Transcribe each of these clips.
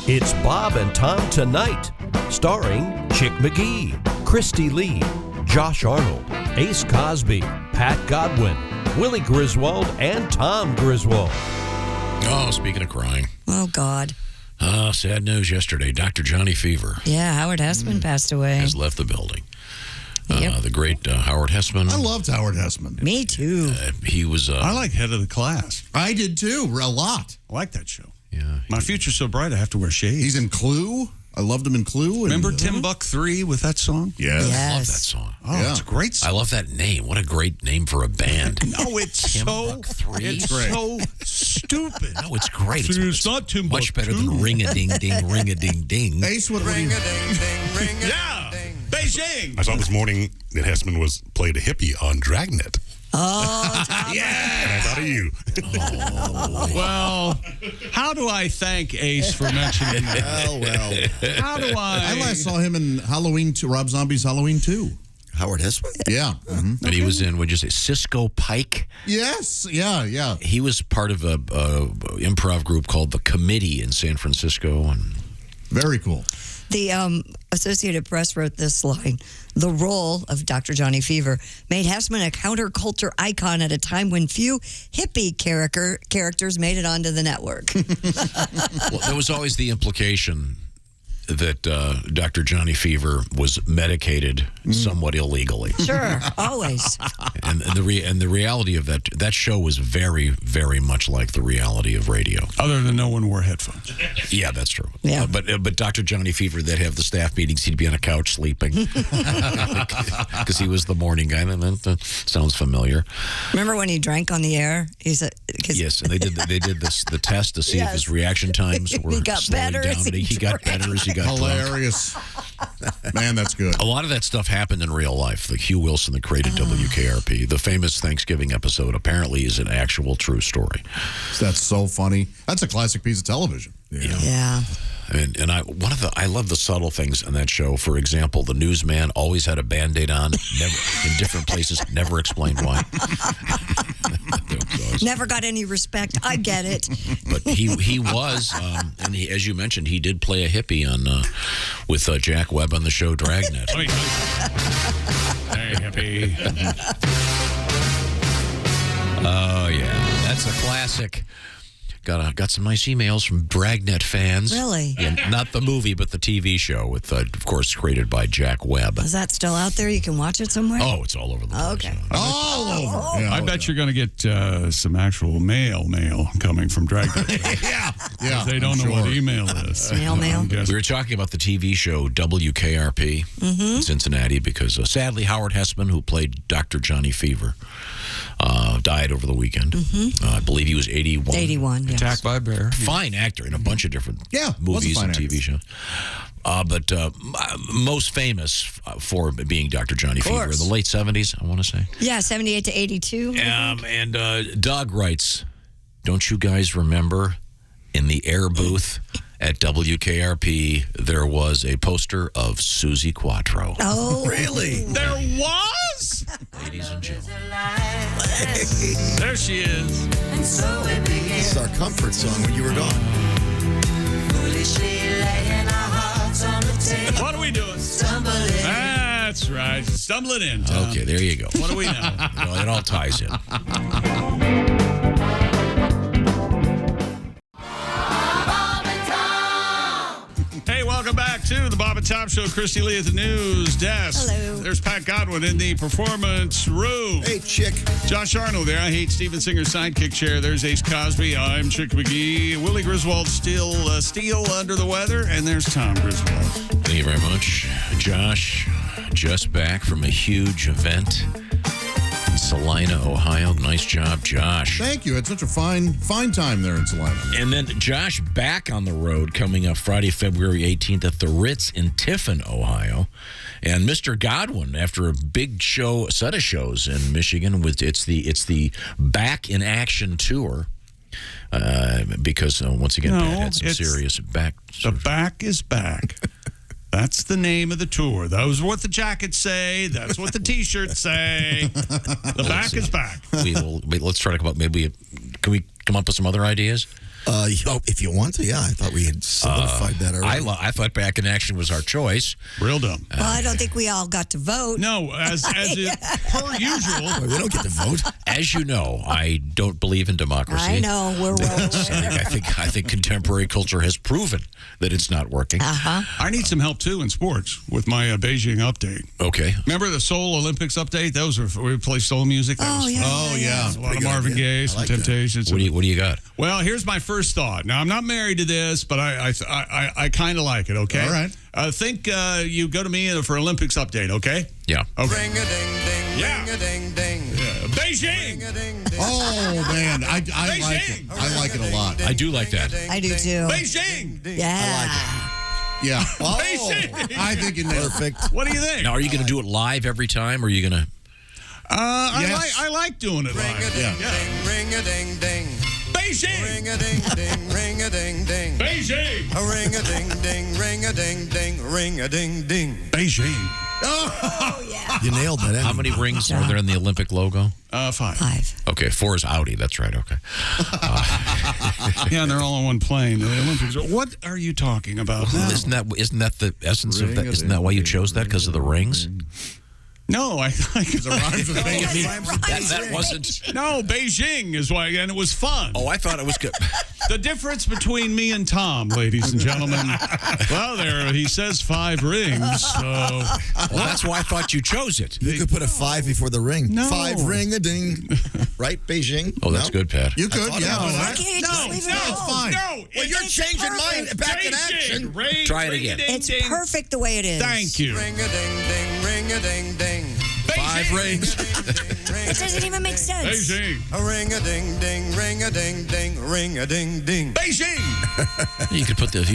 It's Bob and Tom Tonight, starring Chick McGee, Christy Lee, Josh Arnold, Ace Cosby, Pat Godwin, Willie Griswold, and Tom Griswold. Oh, speaking of crying. Oh, God. Sad news yesterday. Dr. Johnny Fever Yeah, Howard Hessman passed away. has left the building. Yep. The great Howard Hessman. I loved Howard Hessman. Me too. He was... I like Head of the Class. I did too, a lot. I like that show. Yeah. My future's so bright I have to wear shades. He's in Clue. I loved him in Clue. Remember Timbuk 3 with that song? Yes. Yeah. I love that Yes. song. Oh, Yeah. it's a great I song. love that name. What a great name for a band. No, it's so Timbuk 3. It's Great. so stupid. No, it's great. It's not Timbuk much better 2. than ring-a-ding-ding, ring-a-ding-ding. Ace would ring a ding ding ring. Yeah, Beijing. I saw this morning that Hessman played a hippie on Dragnet. Oh, Tom. And I thought of you. Well, how do I thank Ace for mentioning that? Well. How do I I? last saw him in Halloween 2, Rob Zombie's Halloween 2. Howard Hessman? Yeah. Mhm. And he was in, what'd you say, Cisco Pike? Yes. Yeah. He was part of a improv group called The Committee in San Francisco. And Very cool. The Associated Press wrote this line. The role of Dr. Johnny Fever made Hessman a counterculture icon at a time when few hippie characters made it onto the network. well, there was always the implication that Dr. Johnny Fever was medicated somewhat illegally. Sure, always. And the reality of that show was very, very much like the reality of radio. Other than no one wore headphones. Yeah, that's true. Yeah. But Dr. Johnny Fever, they'd have the staff meetings. He'd be on a couch sleeping because he was the morning guy. That sounds familiar. Remember when he drank on the air? Yes, and they did the test to see if his reaction times were He got slowing better down. as he got better as he got drunk. Hilarious. Man, that's good. A lot of that stuff happened in real life. Like Hugh Wilson that created WKRP. The famous Thanksgiving episode apparently is an actual true story. That's so funny. That's a classic piece of television. Yeah. And I love the subtle things in that show. For example, the newsman always had a Band-Aid on, never in different places, never explained why. Never got any respect. I get it. But he was, and as you mentioned, he did play a hippie on with Jack Webb on the show Dragnet. Hey, hippie. Oh yeah, that's a classic. Got some nice emails from Dragnet fans. Really? Yeah, not the movie, but the TV show, with of course created by Jack Webb. Is that still out there? You can watch it somewhere? Oh, it's all over the place. Okay. All over. Yeah, I bet you're going to get some actual mail coming from Dragnet. Yeah. They don't know what email is. Mail. We were talking about the TV show WKRP in Cincinnati because sadly Howard Hessman, who played Dr. Johnny Fever, died over the weekend. I believe he was 81. 81, yes. Attacked by a bear. Fine actor in a bunch of different was a movies fine and TV shows. But most famous for being Dr. Johnny Fever in the late 70s, I want to say. Yeah, 78 to 82. And Doug writes, don't you guys remember in the air booth at WKRP, there was a poster of Susie Quattro. Oh, Really? There was? Ladies and gentlemen. There she is. This is our comfort song when you were gone. What are we doing? That's right. Stumbling in, Tom. Okay, there you go. What do we know? It all ties in. Hey, welcome back to the Bob and Tom Show. Christy Lee at the news desk. Hello. There's Pat Godwin in the performance room. Hey, Chick. Josh Arnold there. I hate Steven Singer's sidekick chair. There's Ace Cosby. I'm Chick McGee. Willie Griswold still under the weather. And there's Tom Griswold. Thank you very much. Josh, just back from a huge event in Salina, Ohio. Nice job, Josh. Thank you. It's such a fine time there in Salina. And then Josh back on the road coming up Friday, February 18th at the Ritz in Tiffin, Ohio. And Mr. Godwin, after a big set of shows in Michigan, it's the Back in Action tour. Because once again, Pat had some serious back. The back is back. That's the name of the tour. Those are what the jackets say. That's what the T-shirts say. The back is back. Let's try to come up. Can we come up with some other ideas? If you want to, yeah. I thought we had solidified that already. I thought Back in Action was our choice. Real dumb. Well, I don't think we all got to vote. No, as it, per usual. We don't get to vote. As you know, I don't believe in democracy. I know. We're well aware. I think contemporary culture has proven that it's not working. I need some help, too, in sports with my Beijing update. Okay. Remember the Seoul Olympics update? Those were we play soul music. That was fun. Oh, yeah. A lot of Marvin Gaye, some like that. Temptations. What do you got? Well, here's my first thought. Now, I'm not married to this, but I kind of like it, okay? All right. Think you go to me for Olympics update, okay? Yeah. Okay. Ring-a-ding-ding, Yeah. ring-a-ding-ding. Yeah. Beijing! Ring-a-ding-ding. Oh, man. I like it. Beijing. I like it a lot. I do like that. I do too. Beijing! Yeah. Yeah. Oh, Beijing! I think you nailed it. Perfect. What do you think? Now, are you going to do it live every time, or are you going to... Yes. I like doing it live. Ring-a-ding-ding, ring-a-ding-ding. Beijing! Ring-a-ding-ding, ring-a-ding-ding. Beijing! A ring-a-ding-ding, ring-a-ding-ding, ring-a-ding-ding. Beijing. You nailed that. How many rings are there in the Olympic logo? 5. 5. Okay, 4 is Audi. That's right. Okay. Yeah, and they're all on one plane. The Olympics. What are you talking about now? Isn't that the essence of that? Isn't that why you chose that? Because of the rings? No, I It rhymes with Beijing. That wasn't... no, Beijing is why, and it was fun. Oh, I thought it was good. The difference between me and Tom, ladies and gentlemen. Well, he says 5 rings. So. Well, that's why I thought you chose it. You could put a 5 before the ring. No. 5 ring-a-ding. Right, Beijing? Oh, that's good, Pat. You could, yeah. Why But can't you just leave it no, alone? fine. No, Well, you're changing mine. Back in action. Try it again. It's perfect the way it is. Thank you. Ring-a-ding-ding, ring-a-ding-ding. 5 rings. It doesn't even make sense. Beijing. A ring-a-ding-ding, ring-a-ding-ding, ring-a-ding-ding. Beijing. You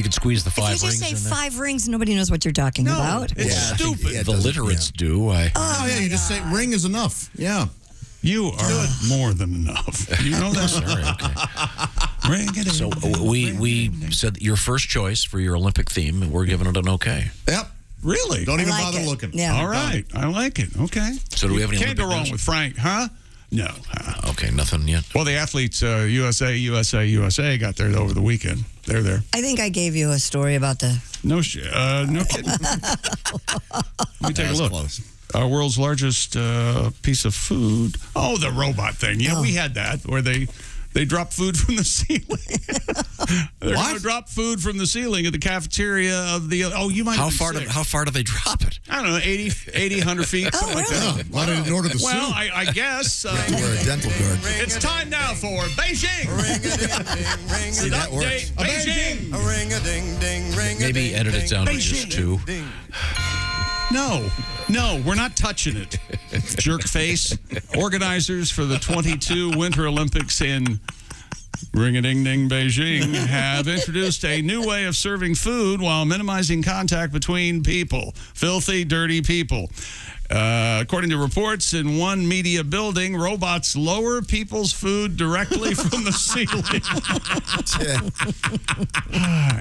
could squeeze the If 5 you rings just say in there. 5 rings, nobody knows what you're talking about. It's Yeah, I think- stupid. yeah, The literates do. Oh, yeah. You just say ring is enough. Yeah. You are more than enough. You know that? Sorry, okay. Ring-a-ding. So we said that your first choice for your Olympic theme, we're giving it an okay. Yep. Really? Don't even I like bother it. looking. Yeah. All right. I like it. Okay. So do we have any Can't go Olympic wrong news? with Frank, huh? No. Okay, nothing yet. Well, the athletes, USA got there over the weekend. They're there. I think I gave you a story about the... No kidding. Let me take a look. Close. Our world's largest piece of food. Oh, the robot thing. Yeah, we had that where they drop food from the ceiling. They're going to drop food from the ceiling at the cafeteria of the. Oh, you might. How be far do they drop it? I don't know, 80, 100 feet, something like that. Why didn't you order the Well, soup? I guess Wear a dental guard. it's time now for Beijing. Ring-a-ding-ding, See, that works. Update, Beijing. A ring-a-ding-ding, ring-a-ding-ding. Maybe edit it down to just 2. No, we're not touching it. Jerk face. Organizers for the 22 Winter Olympics in Ring-a-ding-ding Beijing have introduced a new way of serving food while minimizing contact between people. Filthy, dirty people. According to reports in one media building, robots lower people's food directly from the ceiling.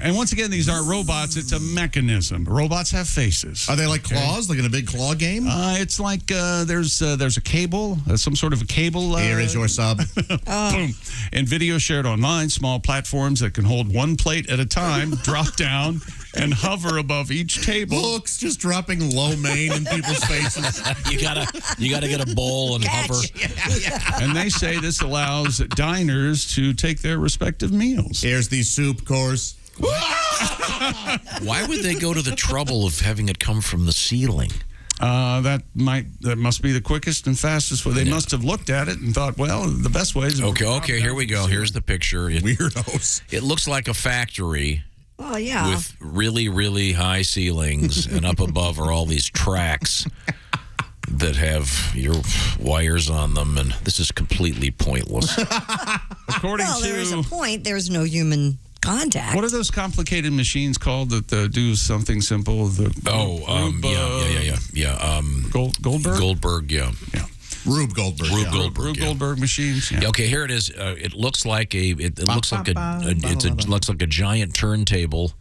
And once again, these aren't robots. It's a mechanism. Robots have faces. Are they like claws, like in a big claw game? It's like there's a cable, some sort of a cable. Here is your sub. Boom. And video shared online, small platforms that can hold one plate at a time, drop down, and hover above each table. Looks just dropping lo mein in people's faces. You gotta get a bowl and hover. And they say this allows diners to take their respective meals. Here's the soup course. Why would they go to the trouble of having it come from the ceiling? That must be the quickest and fastest way. They must have looked at it and thought, well, the best way is Okay, here we go. Here's the picture. Weirdos. It looks like a factory Oh, yeah. with really, really high ceilings, and up above are all these tracks that have your wires on them, and this is completely pointless. According Well, there is a to point. There's no human contact. what are those complicated machines called that do something simple? Goldberg. Goldberg, yeah. Rube Goldberg. Rube yeah. Goldberg. Rube yeah. Goldberg machines. Yeah. Yeah, okay, here it is. It looks like looks like a giant turntable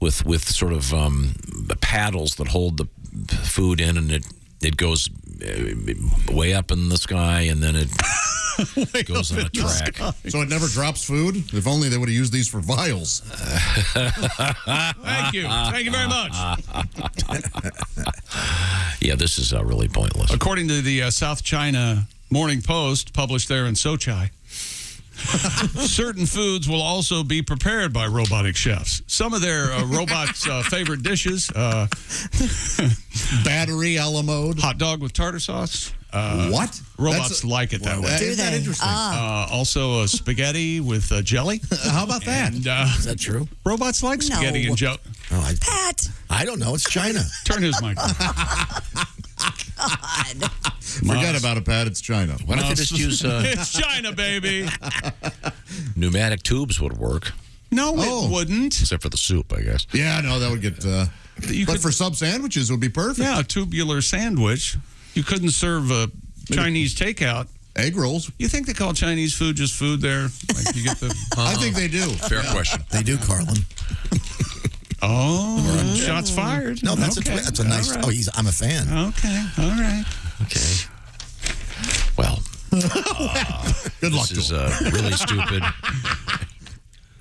with sort of the paddles that hold the food in, and it goes way up in the sky, and then it Goes on a track. So it never drops food? If only they would have used these for vials. Thank you. Thank you very much. Yeah, this is really pointless. According to the South China Morning Post, published there in Sochai, certain foods will also be prepared by robotic chefs. Some of their robots' favorite dishes, Battery a la mode. hot dog with tartar sauce. What? Robots like it that way. Isn't that they? interesting? Also, spaghetti with jelly. How about that? And Is that true? robots like spaghetti No. and jelly. Oh, Pat. I don't know. It's China. Turn his mic on. God. Forget about it, Pat. It's China. Why don't they just use It's China, baby. pneumatic tubes would work, No, Oh. it wouldn't. except for the soup, I guess. Yeah, no, that would get... You but could- for sub sandwiches, it would be perfect. Yeah, a tubular sandwich. You couldn't serve a Chinese takeout. Egg rolls. You think they call Chinese food just food there? Like you get the I think they do. Fair question. They do, Carlin. shots fired. No, that's okay. that's a nice. All right. I'm a fan. Okay, all right. Okay. Well, Good luck this to is them. really stupid.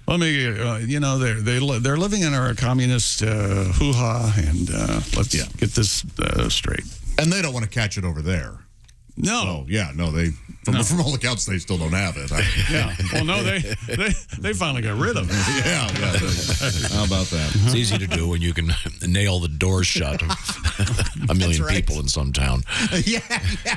Let me, they're living in our communist hoo-ha, and let's get this straight. And they don't want to catch it over there. No. Oh, yeah, no, from all accounts, they still don't have it. Yeah. Well, no, they finally got rid of it. Yeah. How about that? It's easy to do when you can nail the doors shut of a million right. people in some town. Yeah,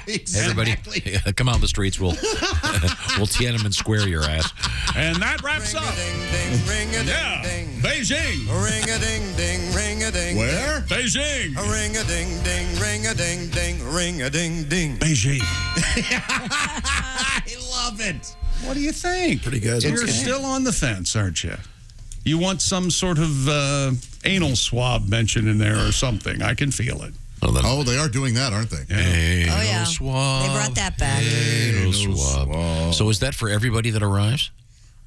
exactly. Everybody, come out in the streets. We'll Tiananmen Square your ass. And that wraps up. Ring-a-ding-ding, Yeah. ring-a-ding-ding. Beijing. Ring-a-ding-ding, ring-a-ding. Where? Beijing. Ring-a-ding-ding, ring-a-ding-ding, ring-a-ding-ding. Beijing. I love it. What do you think? Pretty good. You're Okay. still on the fence, aren't you? You want some sort of anal swab mentioned in there or something. I can feel it. Well, then, Oh, they are doing that, aren't they? anal Oh, yeah. swab. They brought that back. Anal swab. So is that for everybody that arrives?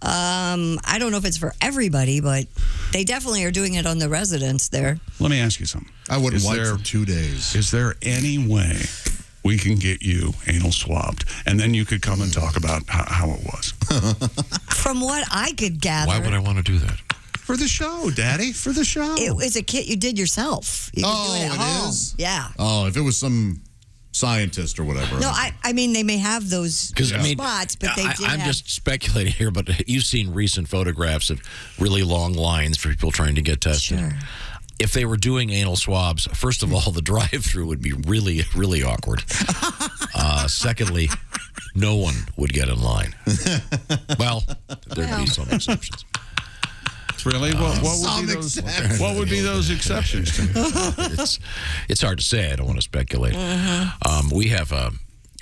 I don't know if it's for everybody, but they definitely are doing it on the residents there. Let me ask you something. I wouldn't Is wipe there- for 2 days. Is there any way we can get you anal swabbed, and then you could come and talk about how it was From what I could gather, Why would I want to do that? for the show, Daddy? For the show. it was a kit you did yourself. You could do it at it home. is? Yeah. Oh, if it was some scientist or whatever. No, I mean they may have those Because I mean, spots, but they did I'm have. just speculating here, but you've seen recent photographs of really long lines for people trying to get tested. Sure. If they were doing anal swabs, first of all, the drive-through would be really, really awkward. Secondly, no one would get in line. Well, there'd be some exceptions. Really? What would be those exceptions? It's hard to say. I don't want to speculate. We have.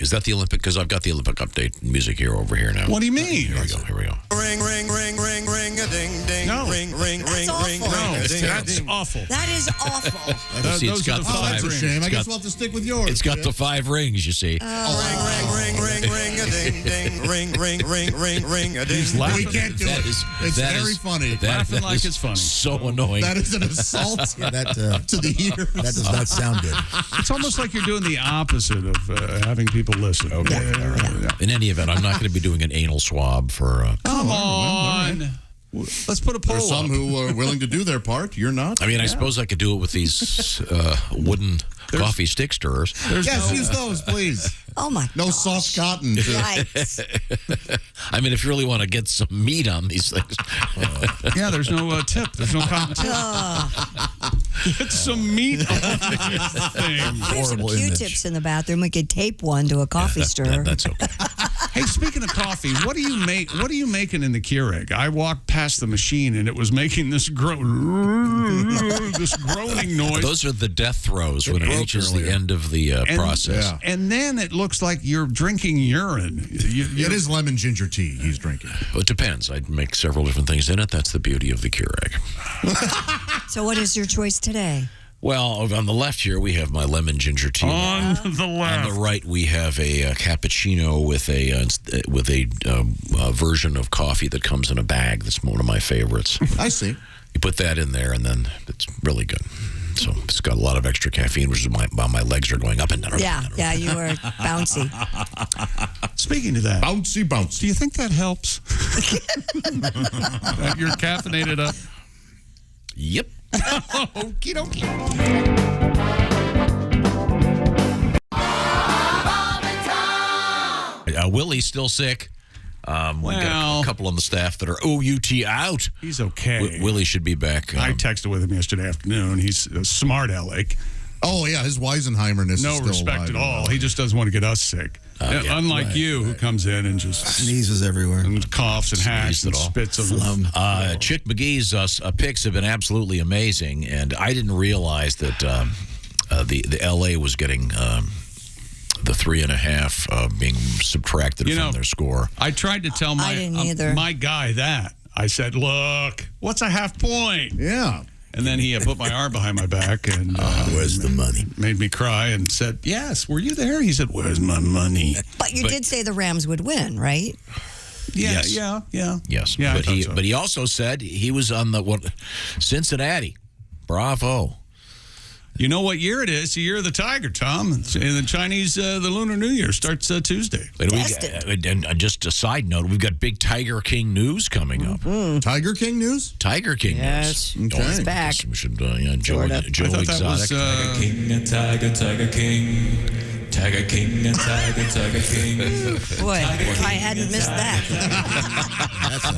Is that the Olympic? Because I've got the Olympic update music over here now. What do you mean? Here we go. Here we go. Ring, ring, ring, ring, ring-a-ding-ding. No. Ring, ring, That's ring, awful. ring, No, ring-a-ding-ding. that's awful. That is awful. See, it's those got are the the Oh, that's five. a shame. I It's guess got, we'll have to stick with yours. it's got the 5 rings. You see. Ring, ring, ring, ring, ring-a-ding-ding. Ring, ring, ring, ring, ring-a-ding. We can't do it. It's that very is- funny. Laughing like is it's funny. So annoying. That is an assault That to the ears. that does not sound good. It's almost like you're doing the opposite of having people listen. Okay. Yeah. In any event, I'm not going to be doing an anal swab for. Come on. Let's put a poll There's some up. who are willing to do their part. You're not. I mean, I suppose I could do it with these wooden coffee stick stirrers. Yes, use those, please. Oh my. No soft cotton. Yikes. I mean, if you really want to get some meat on these things, Yeah, there's no tip. There's no cotton tip. Get some meat on these things. There's some Horrible Q-tips in the bathroom. We could tape one to a coffee stirrer. that's okay. Hey, speaking of coffee, what are you making in the Keurig? I walked past the machine and it was making this this groaning noise. Those are the death throes when it broke reaches earlier. the end of the process. yeah. And then it looks like you're drinking urine. It is lemon ginger tea he's drinking. Well, it depends. I'd make several different things in it. That's the beauty of the Keurig. So what is your choice today? Well, on the left here, we have my lemon ginger tea. On the On left. the right, we have a cappuccino with a version of coffee that comes in a bag. That's one of my favorites. I see. You put that in there, and then it's really good. So it's got a lot of extra caffeine, which is why my legs are going up and down. Yeah, you were bouncy. Speaking of that, Bouncy, bouncy. do you think that helps? That you're caffeinated up? Yep. Okie dokie. Willie's still sick. We got Well- a couple on the staff that are OUT out. He's okay. Willie should be back. I texted with him yesterday afternoon. He's a smart aleck. Oh, yeah, his Weisenheimerness No is still respect at alive. all. He just doesn't want to get us sick. Unlike you, who comes in and just Sneezes everywhere. and coughs and hacks Sneezed and it all. spits them. Chick McGee's picks have been absolutely amazing, and I didn't realize that the LA was getting the 3.5 being subtracted from their score. I tried to tell I didn't either. my guy that. I said, look, what's a half point? Yeah. And then he put my arm behind my back and Where's the money? made me cry and said, yes, were you there? He said, where's my money? But you did say the Rams would win, right? Yes. Yeah. Yes, Yeah, I but thought he so. but he also said he was on the Cincinnati. Bravo. You know what year it is? The year of the tiger, Tom. And the Chinese, the Lunar New Year starts Tuesday. And, Tested. and just a side note, we've got big Tiger King news coming up. Tiger King news? Tiger King Yes. news. Okay. He's back. We should, Joe Sort of. Joe I thought that Exotic. was King and Tiger King. Tiger King and Tiger King. Boy, if I hadn't missed that. That's a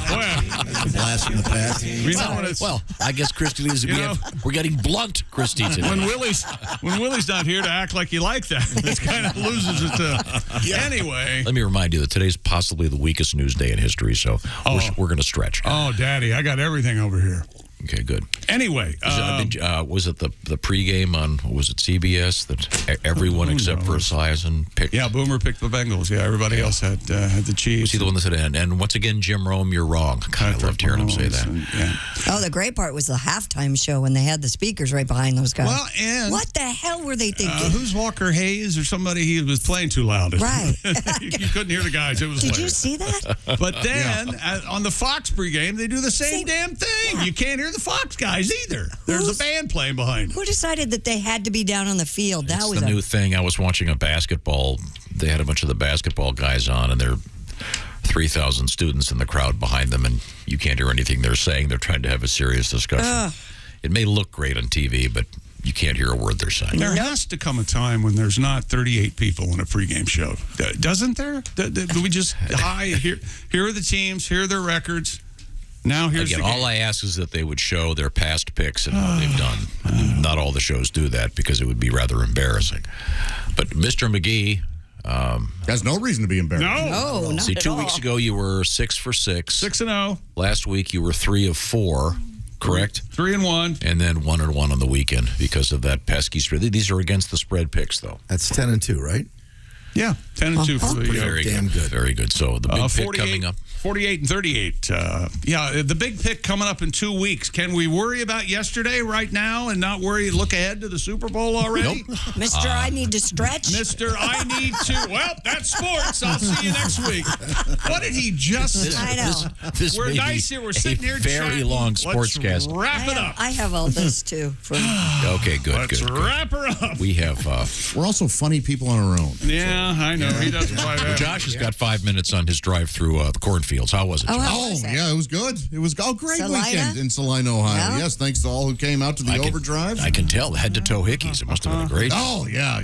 blast from the past. you know when it's, Well, I guess Christy Lee's we're getting blunt, Christy, today. when Willie's not here to act like you like that, it kind of loses it to. Anyway. Let me remind you that today's possibly the weakest news day in history, so we're going to stretch. Oh, Daddy, I got everything over here. Okay, good. Anyway, Was it the pregame on, was it CBS that everyone except for Esiason picked? yeah, Boomer picked the Bengals. Yeah, everybody else had the Chiefs. Was he the one that said, and once again, Jim Rome, you're wrong. God, I loved hearing him say that. Yeah. Oh, the great part was the halftime show when they had the speakers right behind those guys. Well, and What the hell were they thinking? who's Walker Hayes or somebody? He was playing too loud. Right. you couldn't hear the guys. It was Did hilarious. you see that? But then on the Fox pregame, they do the same damn thing. Yeah. You can't hear the Fox guys either. There's a band playing behind them. Who decided that they had to be down on the field? That It's was the new thing. I was watching a basketball. They had a bunch of the basketball guys on, and there are 3,000 students in the crowd behind them, and you can't hear anything they're saying. They're trying to have a serious discussion. It may look great on TV, but you can't hear a word they're saying. There has to come a time when there's not 38 people in a pregame show. Doesn't there? Do we just, here are the teams, here are their records. Now here's Again, the game. all I ask is that they would show their past picks and what they've done. And not all the shows do that because it would be rather embarrassing. But Mr. McGee, Has no reason to be embarrassed. Oh, not see, at 2 all. weeks ago you were 6 for 6. 6-0, Last week you were 3 of 4, correct? 3-1. And then 1-1 on the weekend because of that pesky spread. These are against the spread picks, though. That's 10-2, right? Yeah, 10-2 for the Very damn good. good. Very good. So the big pick 48, coming up. 48 and 38. Yeah, the big pick coming up in 2 weeks. Can we worry about yesterday right now and not look ahead to the Super Bowl already? Mister, I need to stretch. Mister, I need to. Well, that's sports. I'll see you next week. What did he just say? I know. This We're may nice be here. We're sitting here a very chatting. long Let's sportscast. wrap it up. I have all this too. Okay, good, Let's good. wrap her up. We have We're also funny people on our own. Yeah, I know. He doesn't quite have. Josh has got 5 minutes on his drive through the cornfields. How was it, Josh? Oh, yeah, it was good. It was a great Salina? weekend in Salina, Ohio. Yeah? Yes, thanks to all who came out to the overdrive. I can tell, head to toe hickeys. It must have been a great. Oh, yeah.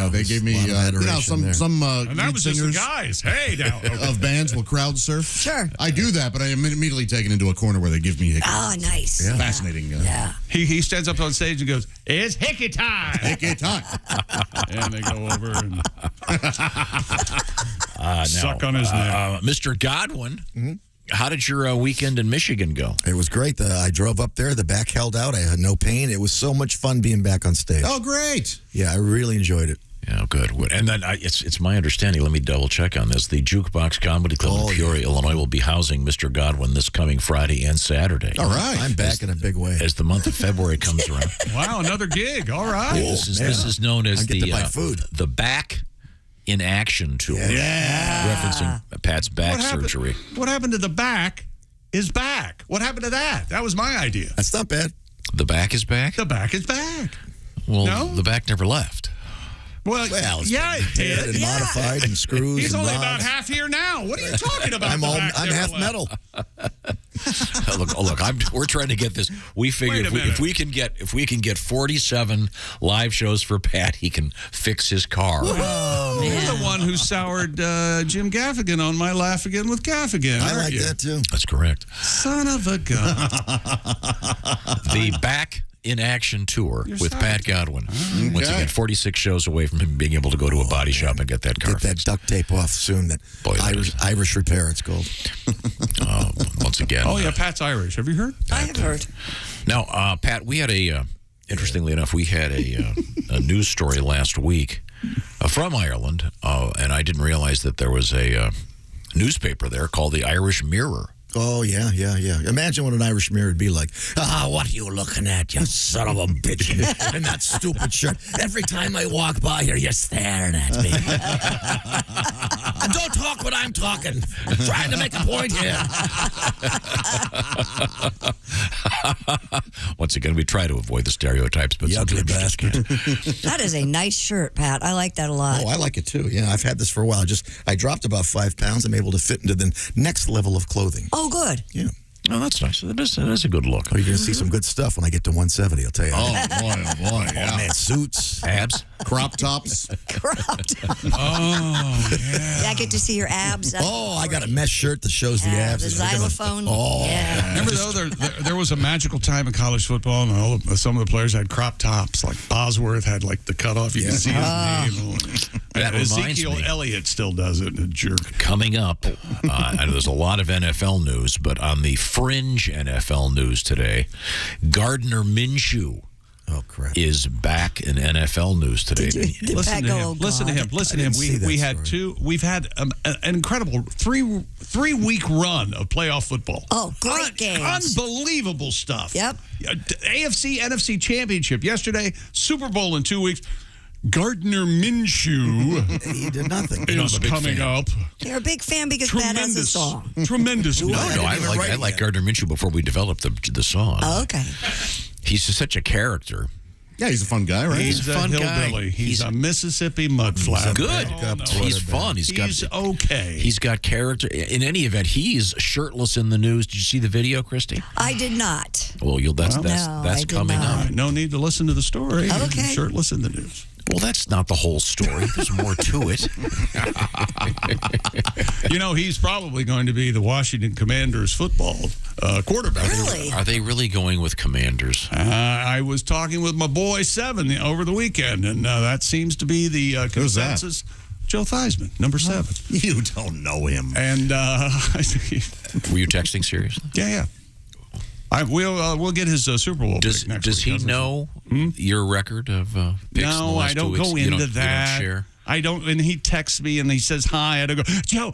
They gave me a lot of adoration some And that lead was just the singers guys. Hey, now. of bands will crowd surf. Sure. I do that, but I am immediately taken into a corner where they give me hickey. Oh, nice. Fascinating. Yeah. He stands up on stage and goes, "It's hickey time." Hickey time. And they go over and Now, suck on his neck. Mr. Godwin, how did your weekend in Michigan go? It was great. I drove up there. The back held out. I had no pain. It was so much fun being back on stage. Oh, great. Yeah, I really enjoyed it. Yeah, good. And then it's my understanding, let me double check on this. The Jukebox Comedy Club in Peoria, Illinois will be housing Mr. Godwin this coming Friday and Saturday. All right. I'm back in a big way. As the month of February comes around. Wow, another gig. All right. This is known as I get to buy food. the Back in Action Tour. Referencing Pat's back surgery. What happened to the back is back. What happened to that? That was my idea. That's not bad. The back is back? The back is back. Well, No? the back never left. Well, it's yeah, it repaired did. and modified and screws He's and only rods. about half here now. What are you talking about? I'm half metal. Look, we're trying to get this. We figured Wait a if we can get 47 live shows for Pat, he can fix his car. Oh, You're man. the one who soured Jim Gaffigan on my Laugh Again with Gaffigan. I aren't like you? that too. That's correct. Son of a gun. The Back in Action tour You're with sorry. Pat Godwin. Once again, 46 shows away from him being able to go to a body shop and get that car Get that fixed. duct tape off soon. That Boy, that Irish repair, it's called. Once again. Oh, yeah, Pat's Irish. Have you heard? I have heard. Now, Pat, we had interestingly enough, we had a news story last week from Ireland, and I didn't realize that there was a newspaper there called the Irish Mirror. Oh, yeah. Imagine what an Irish mirror would be like. What are you looking at, you son of a bitch? In that stupid shirt. Every time I walk by here, you're staring at me. And don't talk when I'm talking. I'm trying to make a point here. Once again, we try to avoid the stereotypes, but You ugly sometimes you just bastard. That is a nice shirt, Pat. I like that a lot. Oh, I like it too. Yeah, I've had this for a while. I dropped about 5 pounds. I'm able to fit into the next level of clothing. Oh, good. Yeah. Oh, that's nice. That is a good look. Oh, you're going to see some good stuff when I get to 170, I'll tell you. Oh, boy. Yeah. Man, suits. Abs? Crop tops. Cropped. Oh, yeah. I get to see your abs. Oh, I got a mesh shirt that shows the Yeah, abs. the It's gonna- xylophone. Oh, Yeah. Remember, though, there was a magical time in college football, and some of the players had crop tops. Like Bosworth had, like, the cutoff. You can see his name. That reminds Ezekiel me. Elliott still does it, a jerk. Coming up, I know there's a lot of NFL news, but on the fringe NFL news today, Gardner Minshew Oh, crap. is back in NFL news today. Did Listen Pat to go, him. "Oh, Listen to God." him. Listen to him. didn't see that We had story. we've had an incredible three-week run of playoff football. Oh, great games. Unbelievable stuff. Yep. AFC, NFC championship yesterday, Super Bowl in 2 weeks. Gardner Minshew He did nothing. is coming up. You're a big fan because Pat has a Tremendous. song. Tremendous. No, I no, I didn't even write like it yet. Gardner Minshew before we developed the song. Oh, okay. He's just such a character. Yeah, he's a fun guy, right? He's a a fun guy. hillbilly. He's He's a Mississippi mudflap. Good. Oh, no. He's fun. He's okay. He's got character. In any event, he's shirtless in the news. Did you see the video, Christy? I did not. Well, that's No, I did coming not. up. All right, no need to listen to the story. Okay. Shirtless in the news. Well, that's not the whole story. There's more to it. You know, he's probably going to be the Washington Commanders football quarterback. Really? Are they really going with Commanders? I was talking with my boy Seven over the weekend, and that seems to be the Who's that? consensus. Joe Theismann, number 7. You don't know him. And Were you texting seriously? yeah. We'll get his Super Bowl pick next Does week. he How's that? know your record of picks in the No, last I don't 2 weeks? go You into don't- that. You don't share? I don't, and he texts me and he says hi. I don't go, Joe.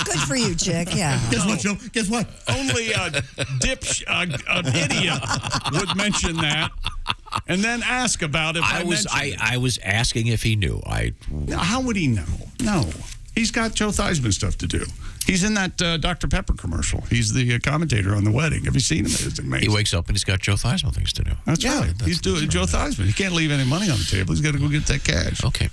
Good for you, Chick. Yeah. Guess what, Joe? Guess what? Only an idiot would mention that, and then ask about it. I was asking if he knew. How would he know? No, he's got Joe Theismann stuff to do. He's in that Dr. Pepper commercial. He's the commentator on The Wedding. Have you seen him? It's amazing. He wakes up and he's got Joe Theismann things to do. That's right. He's doing Joe Theismann. He can't leave any money on the table. He's got to go get that cash. Okay.